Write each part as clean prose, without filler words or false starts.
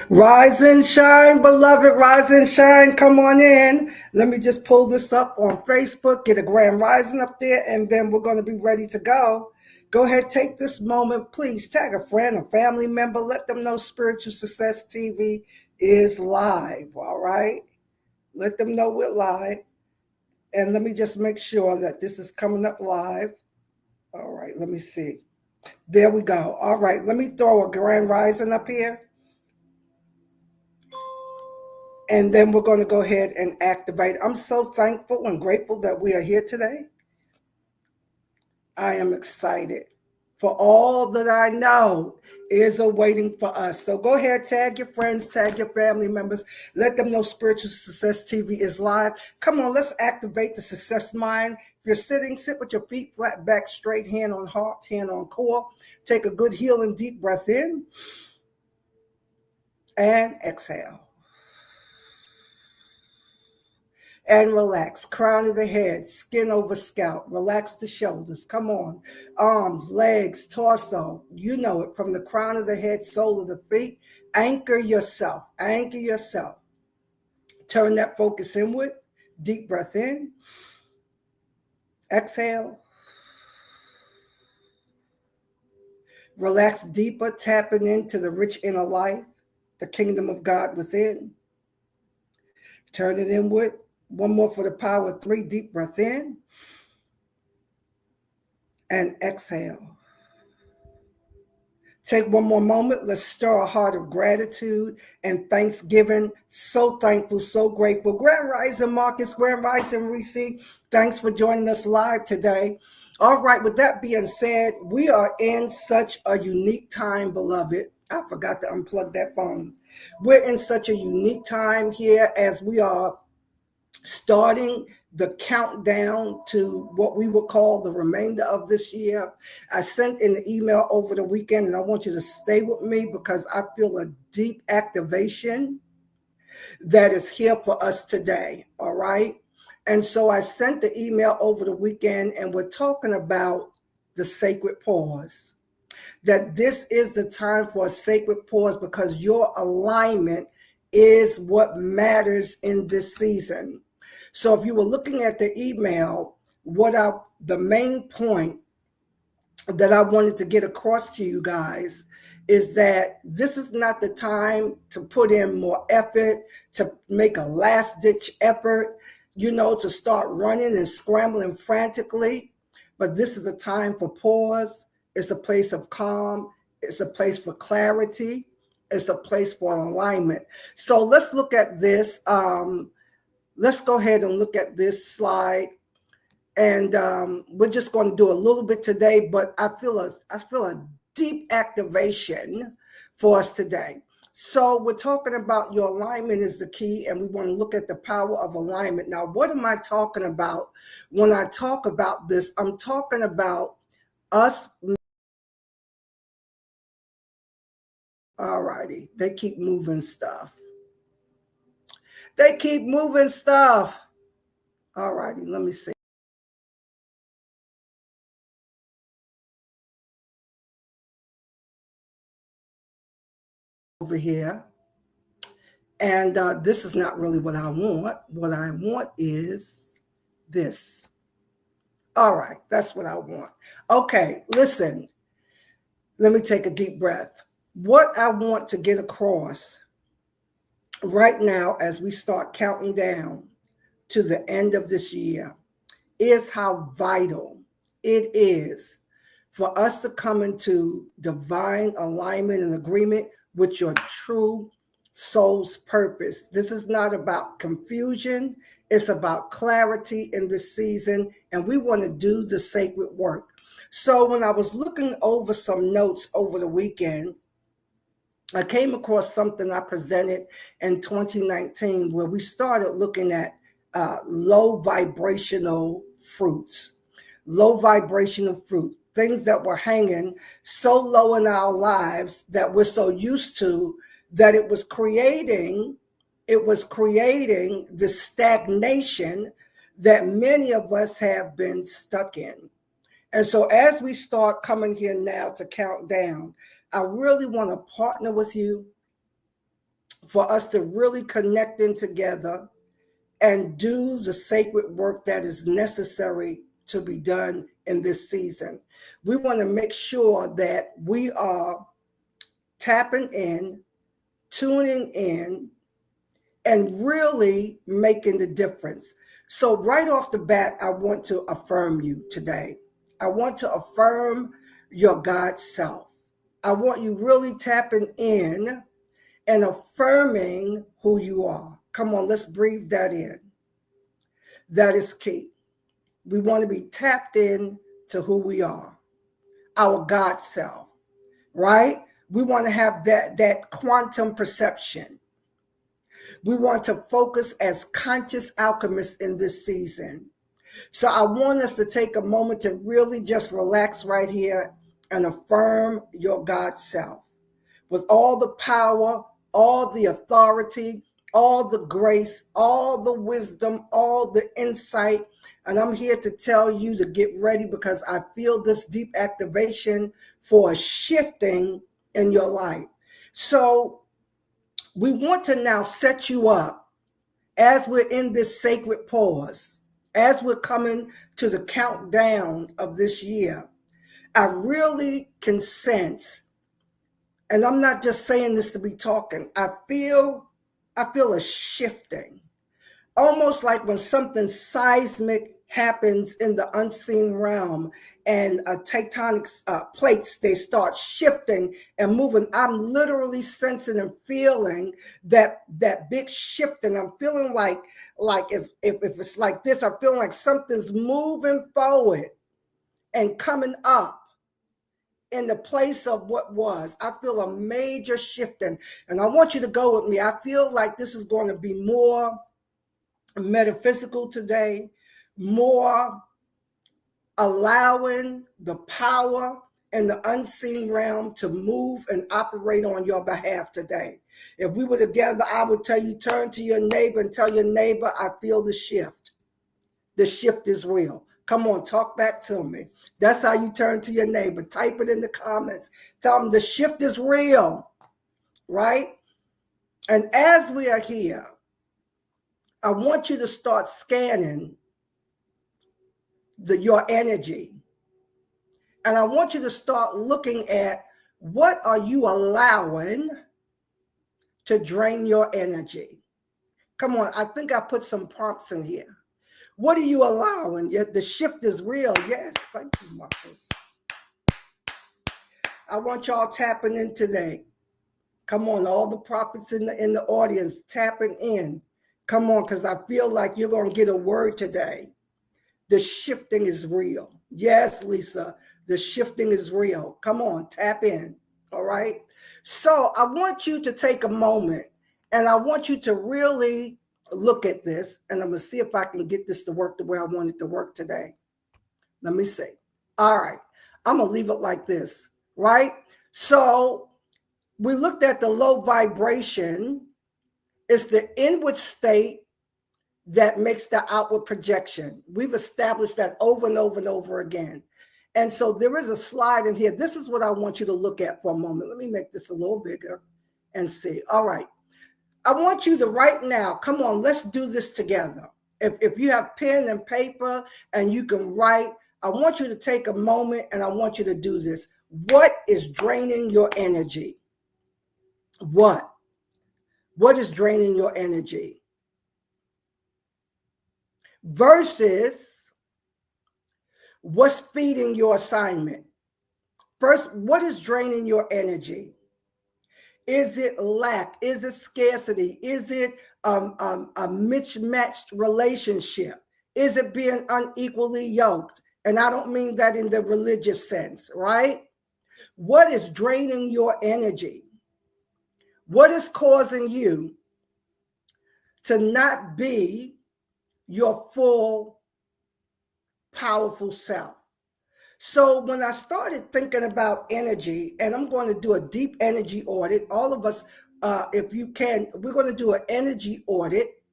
Rise and shine, beloved, rise and shine. Come on in. Let me just pull this up on Facebook, get a grand rising up there, and then we're going to be ready to go. Go ahead, take this moment. Please tag a friend, a family member. Let them know Spiritual Success TV is live, all right? Let them know we're live. And let me just make sure that this is coming up live. All right, let me see. There we go. All right, let me throw a grand rising up here. And then we're going to go ahead and activate. I'm so thankful and grateful that we are here today. I am excited for all that I know is awaiting for us. So go ahead, tag your friends, tag your family members. Let them know Spiritual Success TV is live. Come on, let's activate the success mind. If you're sitting, sit with your feet flat back, straight, hand on heart, hand on core. Take a good healing deep breath in and exhale. And relax. Crown of the head, skin over scalp. Relax the shoulders. Come on. Arms, legs, torso. You know it. From the crown of the head, sole of the feet. Anchor yourself. Anchor yourself. Turn that focus inward. Deep breath in. Exhale. Relax deeper, tapping into the rich inner life, the kingdom of God within. Turn it inward. One more for the power of 3. Deep breath in and exhale. Take one more moment. Let's stir a heart of gratitude and thanksgiving. So thankful, so grateful. Grand Rising Marcus, Grand Rising Reese. Thanks for joining us live today. All right, with that being said, we are in such a unique time, beloved. I forgot to unplug that phone. We're in such a unique time here as we are starting the countdown to what we would call the remainder of this year. I sent in the email over the weekend, and I want you to stay with me because I feel a deep activation that is here for us today, all right? And so I sent the email over the weekend, and we're talking about the sacred pause. That this is the time for a sacred pause because your alignment is what matters in this season. So if you were looking at the email, the main point that I wanted to get across to you guys is that this is not the time to put in more effort, to make a last-ditch effort, to start running and scrambling frantically. But this is a time for pause. It's a place of calm. It's a place for clarity. It's a place for alignment. So let's look at this. Let's go ahead and look at this slide. And we're just going to do a little bit today, but I feel a deep activation for us today. So we're talking about your alignment is the key, and we want to look at the power of alignment. Now, what am I talking about when I talk about this? I'm talking about us. All righty. They keep moving stuff. All righty. Let me see. Over here. And this is not really what I want. What I want is this. All right, that's what I want. Okay, listen. Let me take a deep breath. What I want to get across right now as we start counting down to the end of this year is how vital it is for us to come into divine alignment and agreement with your true soul's purpose. This is not about confusion. It's about clarity in this season, and we want to do the sacred work. So when I was looking over some notes over the weekend, I came across something I presented in 2019 where we started looking at low vibrational fruits, things that were hanging so low in our lives that we're so used to that it was creating the stagnation that many of us have been stuck in. And so as we start coming here now to count down, I really want to partner with you. for us to really connect in together and do the sacred work that is necessary to be done in this season. We want to make sure that we are tapping in, tuning in, and really making the difference. So, right off the bat, I want to affirm you today. I want to affirm your God self. I want you really tapping in and affirming who you are. Come on, let's breathe that in. That is key. We want to be tapped in to who we are, our God self, right? We want to have that quantum perception. We want to focus as conscious alchemists in this season. So I want us to take a moment to really just relax right here and affirm your God self with all the power, all the authority, all the grace, all the wisdom, all the insight. And I'm here to tell you to get ready because I feel this deep activation for a shifting in your life. So we want to now set you up as we're in this sacred pause, as we're coming to the countdown of this year. I really can sense, and I'm not just saying this to be talking, I feel a shifting, almost like when something seismic happens in the unseen realm and tectonic plates, they start shifting and moving. I'm literally sensing and feeling that big shifting. I'm feeling like if it's like this, I'm feeling like something's moving forward and coming up in the place of what was. I feel a major shifting, and I want you to go with me. I feel like this is going to be more metaphysical today, more allowing the power and the unseen realm to move and operate on your behalf today. If we were together, I would tell you, turn to your neighbor and tell your neighbor, I feel the shift. The shift is real. Come on, talk back to me. That's how you turn to your neighbor. Type it in the comments. Tell them the shift is real, right? And as we are here, I want you to start scanning your energy. And I want you to start looking at what are you allowing to drain your energy. Come on, I think I put some prompts in here. What are you allowing? The shift is real. Yes, thank you, Marcus. I want y'all tapping in today. Come on, all the prophets in the audience tapping in. Come on, because I feel like you're going to get a word today. The shifting is real. Yes, Lisa, the shifting is real. Come on, tap in. All right. So I want you to take a moment and I want you to really look at this. And I'm going to see if I can get this to work the way I want it to work today. Let me see. All right. I'm going to leave it like this. Right. So we looked at the low vibration. It's the inward state that makes the outward projection. We've established that over and over and over again. And so there is a slide in here. This is what I want you to look at for a moment. Let me make this a little bigger and see. All right. I want you to right now, come on, let's do this together. If you have pen and paper and you can write, I want you to take a moment and I want you to do this. What is draining your energy? What? What is draining your energy? Versus what's feeding your assignment. First, what is draining your energy? Is it lack? Is it scarcity? Is it a mismatched relationship? Is it being unequally yoked? And I don't mean that in the religious sense, right? What is draining your energy? What is causing you to not be your full, powerful self? So when I started thinking about energy, and I'm going to do a deep energy audit, all of us, if you can, we're going to do an energy audit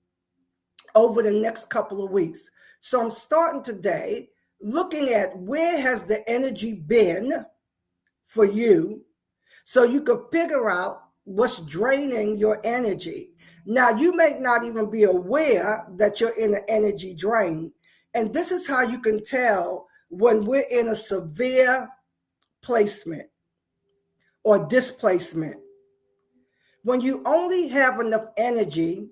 over the next couple of weeks. So I'm starting today looking at where has the energy been for you so you can figure out what's draining your energy. Now, you may not even be aware that you're in an energy drain. And this is how you can tell when we're in a severe placement or displacement. When you only have enough energy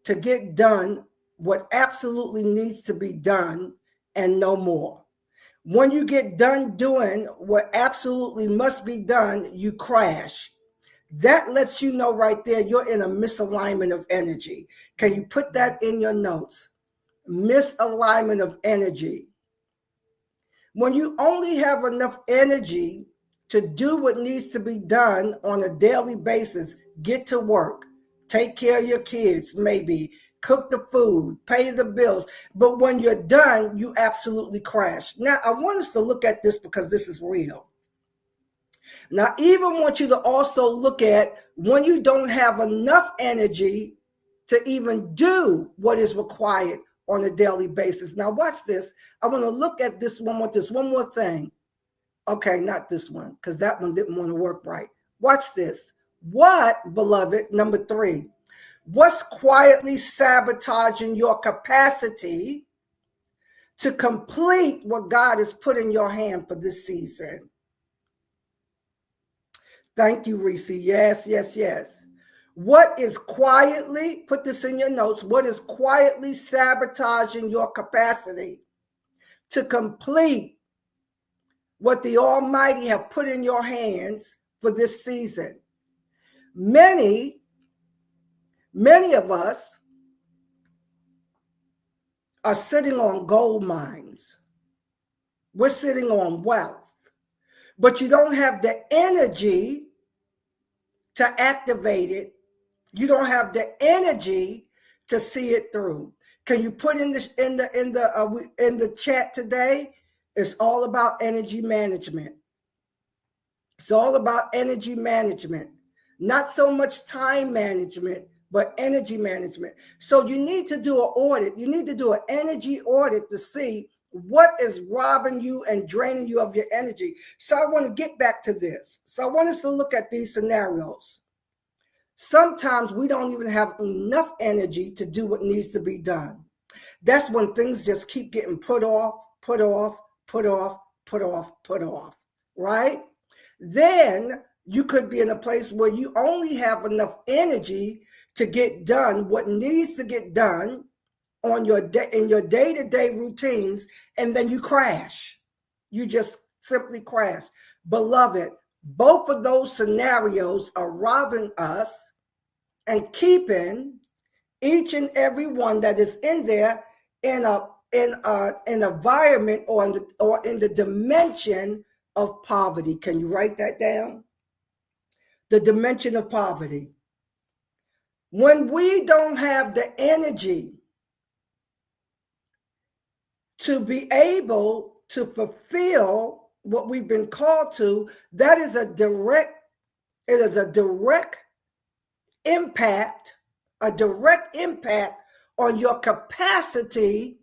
to get done what absolutely needs to be done and no more. When you get done doing what absolutely must be done, you crash. That lets you know right there you're in a misalignment of energy. Can you put that in your notes? Misalignment of energy. When you only have enough energy to do what needs to be done on a daily basis, get to work, take care of your kids, maybe cook the food, pay the bills. But when you're done, you absolutely crash. Now, I want us to look at this because this is real. Now, I even want you to also look at when you don't have enough energy to even do what is required on a daily basis. Now, watch this. I want to look at this one more thing. Okay, not this one, because that one didn't want to work right. Watch this. What, beloved, number 3, what's quietly sabotaging your capacity to complete what God has put in your hand for this season? Thank you, Reese. Yes, yes, yes. What is quietly, put this in your notes, what is quietly sabotaging your capacity to complete what the Almighty have put in your hands for this season? Many of us are sitting on gold mines. We're sitting on wealth, but you don't have the energy to activate it. You don't have the energy to see it through. Can you put in the chat today? It's all about energy management. It's all about energy management, not so much time management, but energy management. So you need to do an audit. You need to do an energy audit to see what is robbing you and draining you of your energy. So I want to get back to this. So I want us to look at these scenarios. Sometimes we don't even have enough energy to do what needs to be done. That's when things just keep getting put off, right? Then you could be in a place where you only have enough energy to get done what needs to get done on in your day-to-day routines, and then you crash. You just simply crash. Beloved, both of those scenarios are robbing us and keeping each and every one that is in there in an environment or in the dimension of poverty. Can you write that down? The dimension of poverty. When we don't have the energy to be able to fulfill what we've been called to, it is a direct impact on your capacity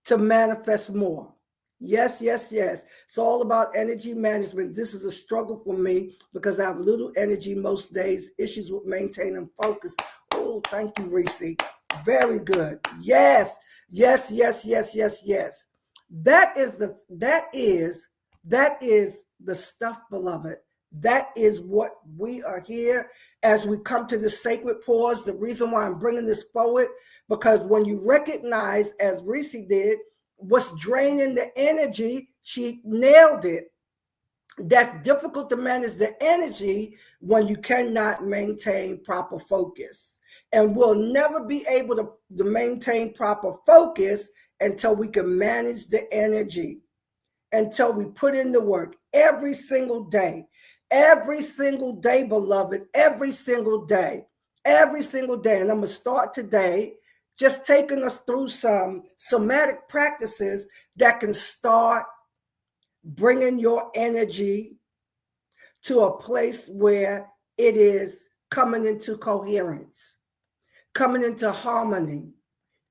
to manifest more. Yes, yes, yes. It's all about energy management. This is a struggle for me because I have little energy most days, issues with maintaining focus. Oh, thank you, Reese. Very good. Yes, yes, yes, yes, yes, yes. That is the stuff, beloved. That is what we are here as we come to this sacred pause. The reason why I'm bringing this forward, because when you recognize, as Reese did, what's draining the energy, she nailed it. That's difficult to manage the energy when you cannot maintain proper focus. And we'll never be able to maintain proper focus until we can manage the energy, until we put in the work every single day. Every single day, beloved, every single day. And I'm going to start today just taking us through some somatic practices that can start bringing your energy to a place where it is coming into coherence, coming into harmony,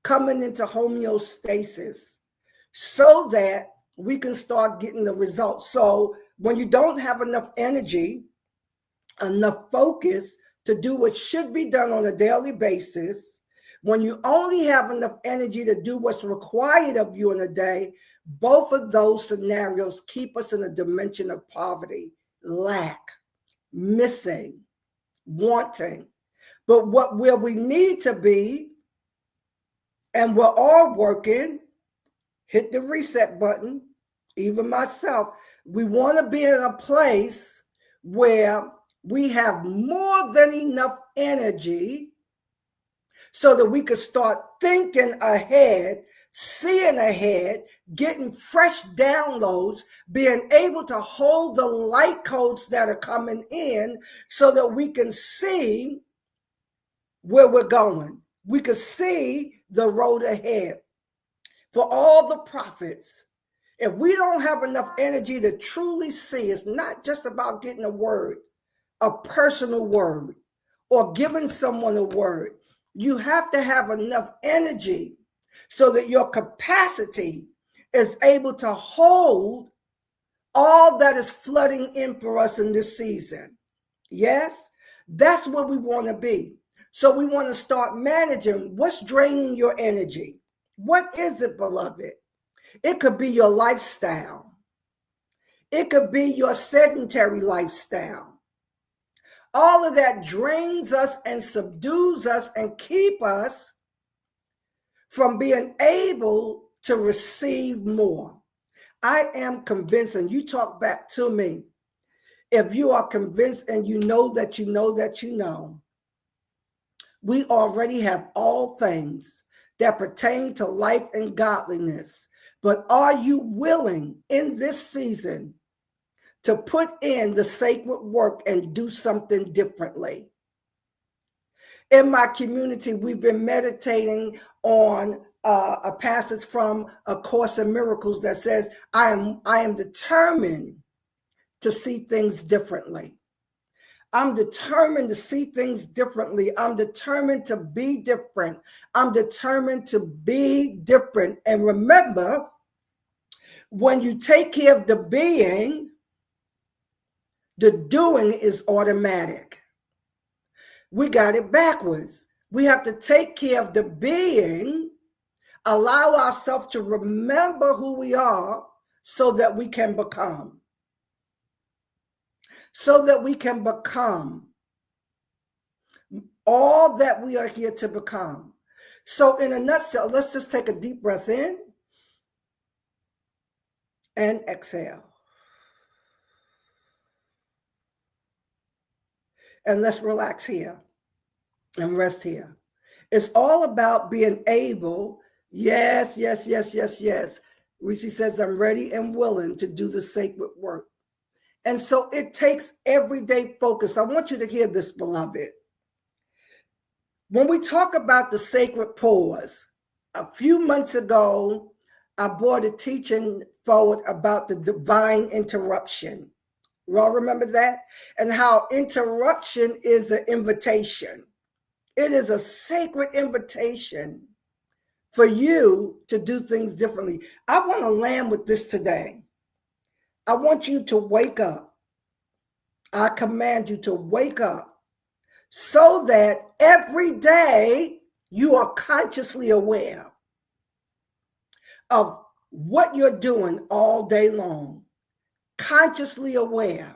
coming into homeostasis, so that we can start getting the results. So when you don't have enough energy enough focus to do what should be done on a daily basis, when you only have enough energy to do what's required of you in a day, both of those scenarios keep us in a dimension of poverty, lack, missing, wanting. But where we need to be, and we're all working, hit the reset button, even myself, we want to be in a place where we have more than enough energy so that we could start thinking ahead, seeing ahead, getting fresh downloads, being able to hold the light codes that are coming in so that we can see where we're going. We can see the road ahead. For all the prophets, if we don't have enough energy to truly see, it's not just about getting a word, a personal word, or giving someone a word. You have to have enough energy so that your capacity is able to hold all that is flooding in for us in this season. Yes, that's where we want to be. So we want to start managing what's draining your energy. What is it, beloved? It could be your lifestyle. It could be your sedentary lifestyle. All of that drains us and subdues us and keep us from being able to receive more. I am convinced, and you talk back to me, if you are convinced and you know that you know that you know, we already have all things that pertain to life and godliness. But are you willing in this season to put in the sacred work and do something differently? In my community, we've been meditating on a passage from A Course in Miracles that says, I am determined to see things differently. I'm determined to see things differently. I'm determined to be different. I'm determined to be different. And remember, when you take care of the being, the doing is automatic. We got it backwards. We have to take care of the being, allow ourselves to remember who we are so that we can become. So that we can become all that we are here to become. So in a nutshell, let's just take a deep breath in and exhale. And let's relax here and rest here. It's all about being able, yes. Reese says, I'm ready and willing to do the sacred work. And so it takes everyday focus. I want you to hear this, beloved. When we talk about the sacred pause, a few months ago, I brought a teaching forward about the divine interruption. You all remember that? And how interruption is an invitation. It is a sacred invitation for you to do things differently. I want to land with this today. I want you to wake up. I command you to wake up so that every day you are consciously aware of what you're doing all day long. Consciously aware.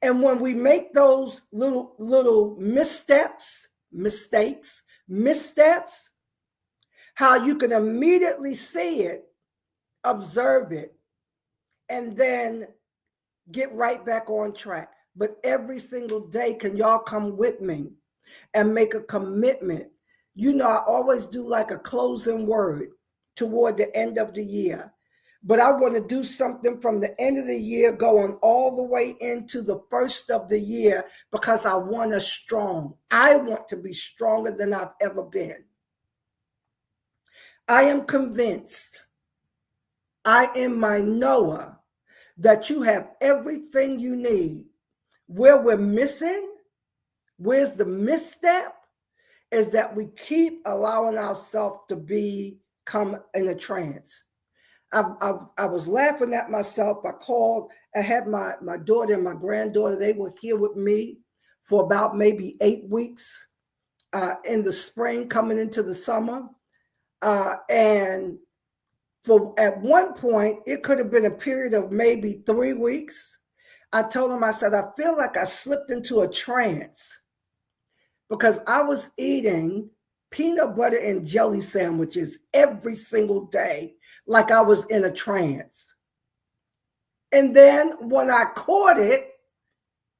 And when we make those little missteps, how you can immediately see it, observe it, and then get right back on track. But every single day, can y'all come with me and make a commitment? You know, I always do like a closing word toward the end of the year. But I want to do something from the end of the year going all the way into the first of the year because I want us strong. I want to be stronger than I've ever been. I am convinced, I am my knower, that you have everything you need. Where we're missing, where's the misstep, is that we keep allowing ourselves to become in a trance. I was laughing at myself. I called I had my daughter and my granddaughter. They were here with me for about maybe 8 weeks in the spring, coming into the summer. And for at one point, it could have been a period of maybe 3 weeks. I told them, I said, I feel like I slipped into a trance because I was eating peanut butter and jelly sandwiches every single day, like I was in a trance. And then when I caught it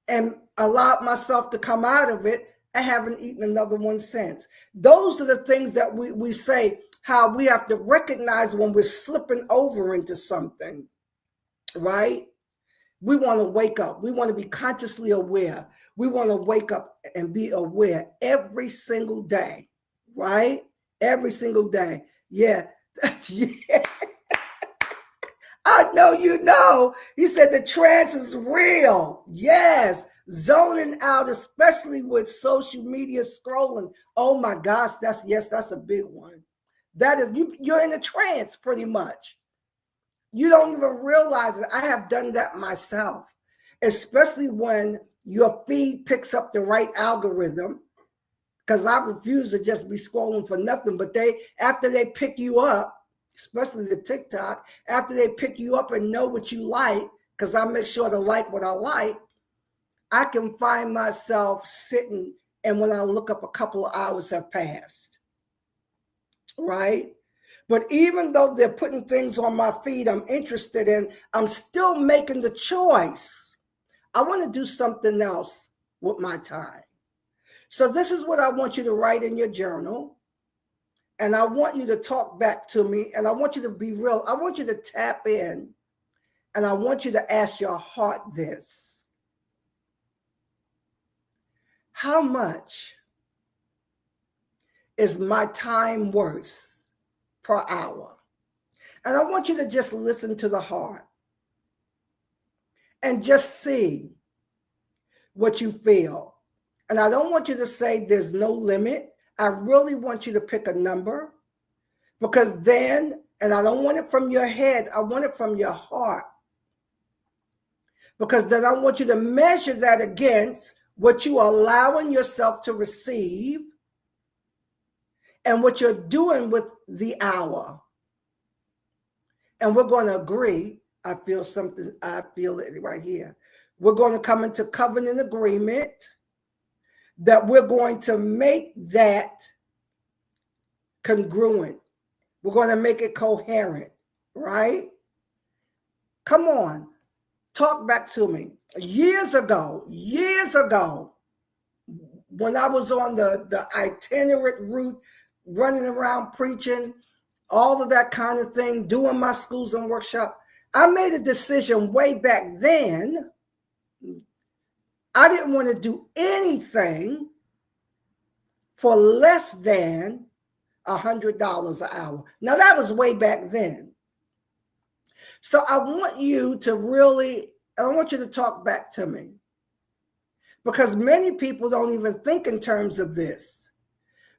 and allowed myself to come out of it, I haven't eaten another one since. Those are the things that we say, how we have to recognize when we're slipping over into something, right? We want to wake up. We want to be consciously aware. We want to wake up and be aware every single day, right? Every single day. Yeah. Yeah. I know you know. He said the trance is real. Yes. Zoning out, especially with social media scrolling. Oh my gosh, that's a big one. That is, you're in a trance pretty much. You don't even realize it. I have done that myself, especially when your feed picks up the right algorithm, because I refuse to just be scrolling for nothing. But after they pick you up, especially the TikTok, after they pick you up and know what you like, because I make sure to like what I like, I can find myself sitting, and when I look up, a couple of hours have passed, right? But even though they're putting things on my feed I'm interested in, I'm still making the choice. I want to do something else with my time. So this is what I want you to write in your journal. And I want you to talk back to me. And I want you to be real. I want you to tap in. And I want you to ask your heart this. How much is my time worth per hour? And I want you to just listen to the heart and just see what you feel. And I don't want you to say there's no limit. I really want you to pick a number, because then, and I don't want it from your head, I want it from your heart. Because then I want you to measure that against what you are allowing yourself to receive and what you're doing with the hour. And we're going to agree. I feel it right here. We're going to come into covenant agreement that we're going to make that congruent. We're going to make it coherent, right? Come on, talk back to me. Years ago, when I was on the itinerant route, running around preaching, all of that kind of thing, doing my schools and workshop, I made a decision way back then. I didn't want to do anything for less than $100 an hour. Now that was way back then. So I want you to talk back to me, because many people don't even think in terms of this.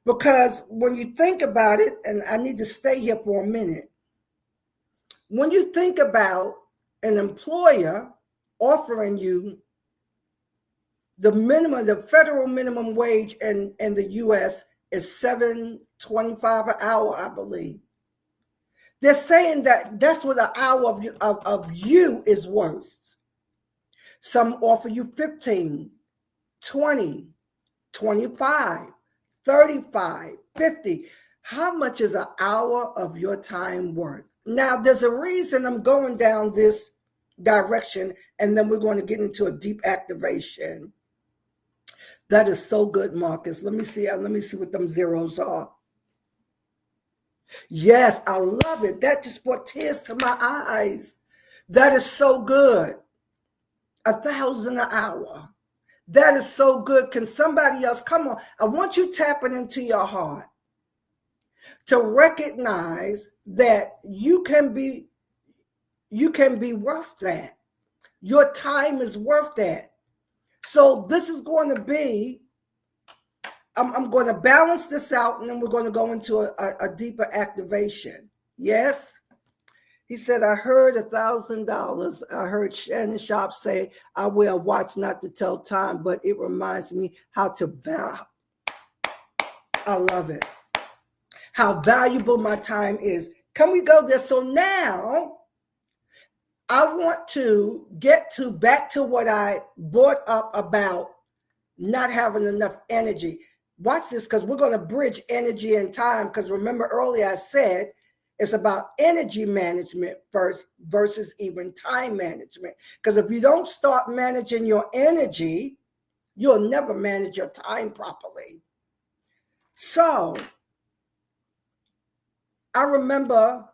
Because when you think about it, and I need to stay here for a minute, when you think about an employer offering you the federal minimum wage in the US is $7.25 an hour, I believe. They're saying that that's what an hour of you is worth. Some offer you 15, 20, 25, 35, 50. How much is an hour of your time worth? Now, there's a reason I'm going down this direction, and then we're going to get into a deep activation. That is so good, Marcus. Let me see what them zeros are. Yes, I love it. That just brought tears to my eyes. That is so good. 1,000 an hour. That is so good. Can somebody else come on? I want you tapping into your heart to recognize that you can be worth that. Your time is worth that. So this is going to be, I'm going to balance this out, and then we're going to go into a deeper activation. Yes? He said, I heard $1,000. I heard Shannon Sharp say, I wear a watch not to tell time, but it reminds me how to value. I love it. How valuable my time is. Can we go there? So now I want to get back to what I brought up about not having enough energy. Watch this, because we're going to bridge energy and time. Because remember earlier I said it's about energy management first versus even time management. Because if you don't start managing your energy, you'll never manage your time properly. So I remember,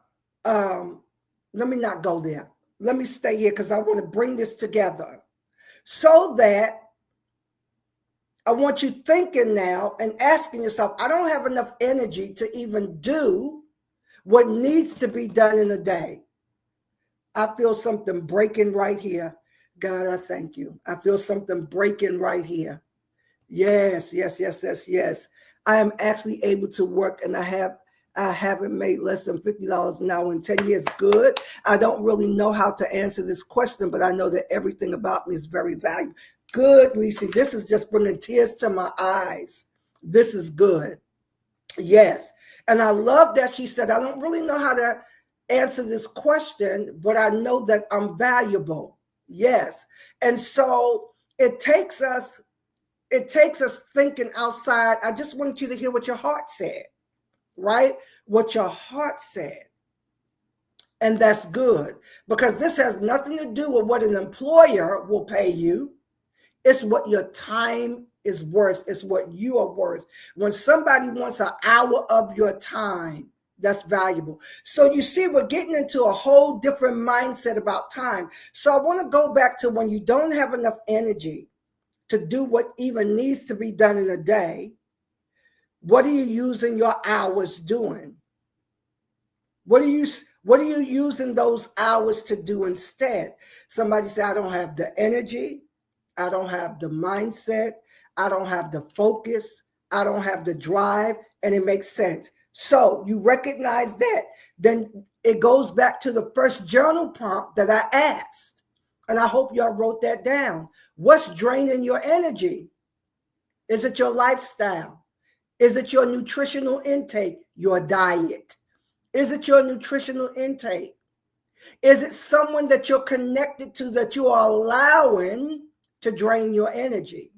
let me not go there. Let me stay here because I want to bring this together so that I want you thinking now and asking yourself, I don't have enough energy to even do what needs to be done in a day. I feel something breaking right here. God, I thank you. I feel something breaking right here. Yes. I am actually able to work, and I haven't made less than $50 an hour in 10 years. Good. I don't really know how to answer this question, but I know that everything about me is very valuable. Good, Reese. This is just bringing tears to my eyes. This is good. Yes. And I love that she said, I don't really know how to answer this question, but I know that I'm valuable. Yes. And so it takes us thinking outside. I just want you to hear what your heart said, right? What your heart said. And that's good, because this has nothing to do with what an employer will pay you. It's what your time is worth. It's what you are worth. When somebody wants an hour of your time, that's valuable. So you see, we're getting into a whole different mindset about time. So I want to go back to when you don't have enough energy to do what even needs to be done in a day. What are you using your hours doing? What are you using those hours to do instead? Somebody say, I don't have the energy. I don't have the mindset. I don't have the focus. I don't have the drive. And it makes sense. So you recognize that. Then it goes back to the first journal prompt that I asked. And I hope y'all wrote that down. What's draining your energy? Is it your lifestyle? Is it your nutritional intake, your diet? Is it your nutritional intake? Is it someone that you're connected to that you are allowing to drain your energy?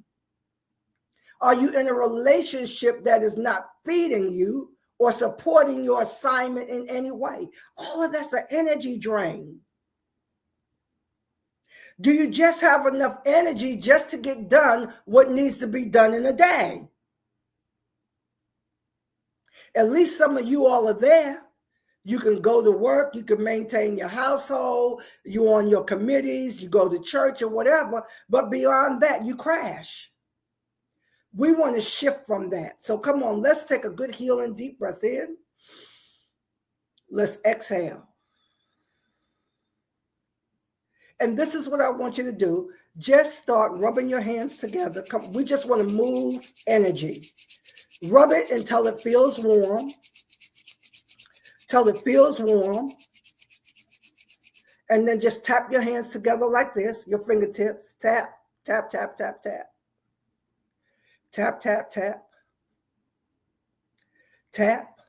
Are you in a relationship that is not feeding you or supporting your assignment in any way? All of that's an energy drain. Do you just have enough energy just to get done what needs to be done in a day? At least some of you all are there. You can go to work, you can maintain your household, you're on your committees, you go to church or whatever, but beyond that, you crash. We want to shift from that. So come on, let's take a good healing deep breath in. Let's exhale. And this is what I want you to do. Just start rubbing your hands together. We just want to move energy. Rub it until it feels warm. Till it feels warm. And then just tap your hands together like this, your fingertips. Tap, tap, tap, tap, tap. Tap, tap, tap. Tap,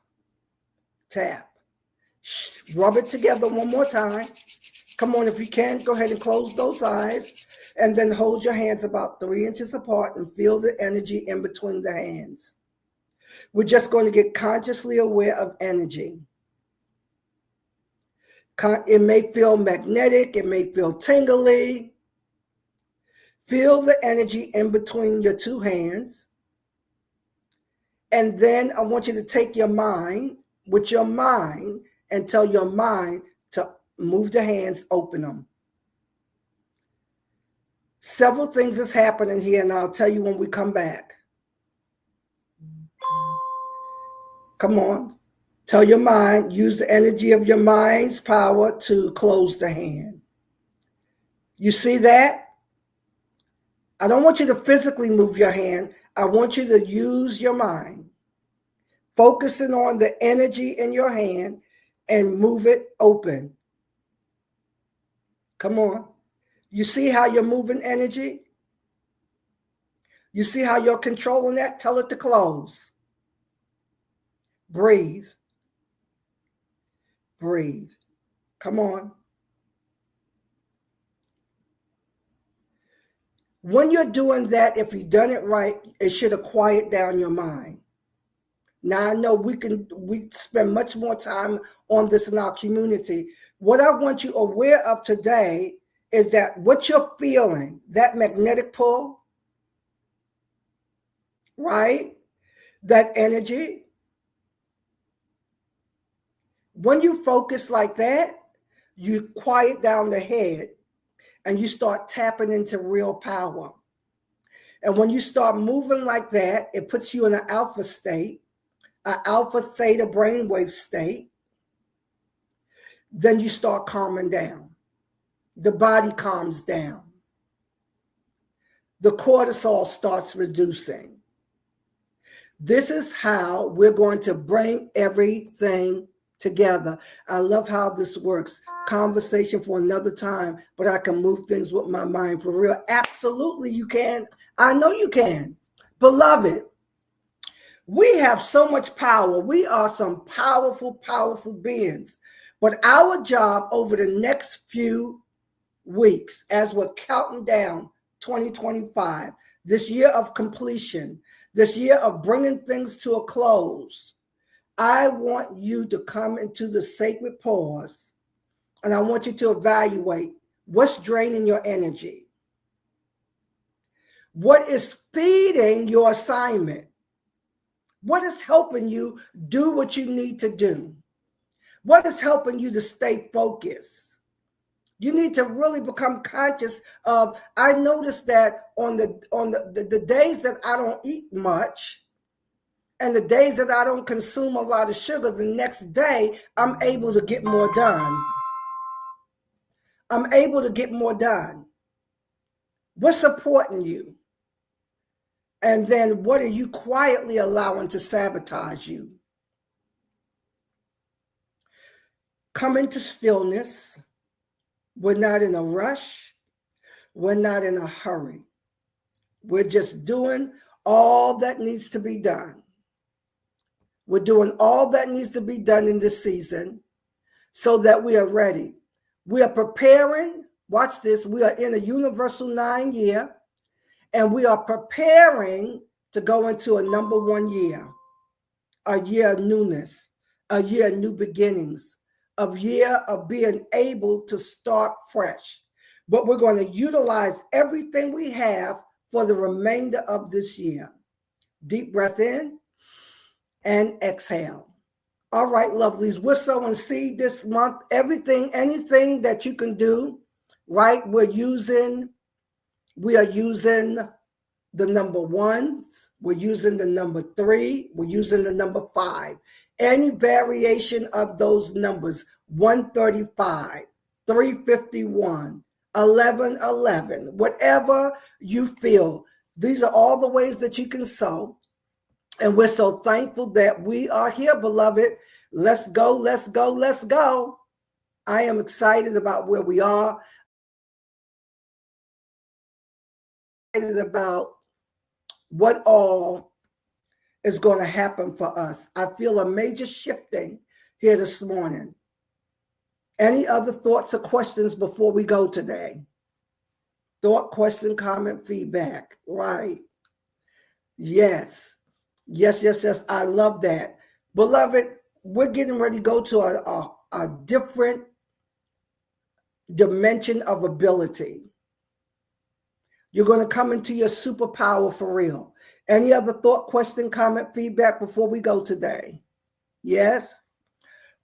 tap. Rub it together one more time. Come on, if you can, go ahead and close those eyes. And then hold your hands about 3 inches apart and feel the energy in between the hands. We're just going to get consciously aware of energy. It may feel magnetic. It may feel tingly. Feel the energy in between your two hands. And then I want you to take your mind, with your mind, and tell your mind to move the hands, open them. Several things is happening here, and I'll tell you when we come back. Come on. Tell your mind, use the energy of your mind's power to close the hand. You see that? I don't want you to physically move your hand. I want you to use your mind, focusing on the energy in your hand and move it open. Come on. You see how you're moving energy? You see how you're controlling that? Tell it to close. Breathe. Breathe. Come on. When you're doing that, if you've done it right, it should have quieted down your mind. Now I know we spend much more time on this in our community. What I want you aware of today is that what you're feeling, that magnetic pull, right? That energy. When you focus like that, you quiet down the head and you start tapping into real power. And when you start moving like that, it puts you in an alpha state, an alpha theta brainwave state. Then you start calming down. The body calms down. The cortisol starts reducing. This is how we're going to bring everything together. I love how this works. Conversation for another time, but I can move things with my mind for real. Absolutely, you can. I know you can. Beloved, we have so much power. We are some powerful, powerful beings. But our job over the next few weeks, as we're counting down 2025, this year of completion, this year of bringing things to a close, I want you to come into the sacred pause, and I want you to evaluate what's draining your energy. What is feeding your assignment? What is helping you do what you need to do? What is helping you to stay focused? You need to really become conscious of, I noticed that on the days that I don't eat much and the days that I don't consume a lot of sugar, the next day I'm able to get more done. I'm able to get more done. What's supporting you? And then what are you quietly allowing to sabotage you? Come into stillness. We're not in a rush. We're not in a hurry. We're just doing all that needs to be done. We're doing all that needs to be done in this season so that we are ready. We are preparing. Watch this. We are in a universal 9 year, and we are preparing to go into a number 1 year, a year of newness, a year of new beginnings, a year of being able to start fresh. But we're going to utilize everything we have for the remainder of this year. Deep breath in and exhale. All right, lovelies, we're sowing seed this month. Everything, anything that you can do, right? We are using the number 1s. We're using the number 3. We're using the number 5. Any variation of those numbers, 135, 351, 1111, whatever you feel. These are all the ways that you can sow. And we're so thankful that we are here, beloved. Let's go, let's go, let's go. I am excited about where we are. Excited about what all is going to happen for us. I feel a major shifting here this morning. Any other thoughts or questions before we go today? Thought, question, comment, feedback. Right. Yes. Yes. I love that. Beloved, we're getting ready to go to a different dimension of ability. You're going to come into your superpower for real. Any other thought, question, comment, feedback before we go today? Yes?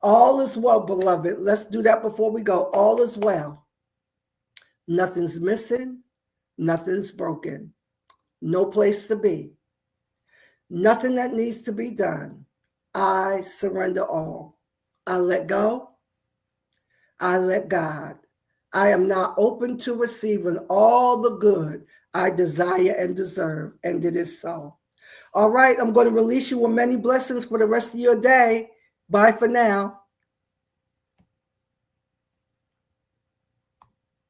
All is well, beloved. Let's do that before we go. All is well. Nothing's missing. Nothing's broken. No place to be. Nothing that needs to be done. I surrender all. I let go. I let God. I am now open to receiving all the good I desire and deserve, and it is so. All right, I'm going to release you with many blessings for the rest of your day. Bye for now.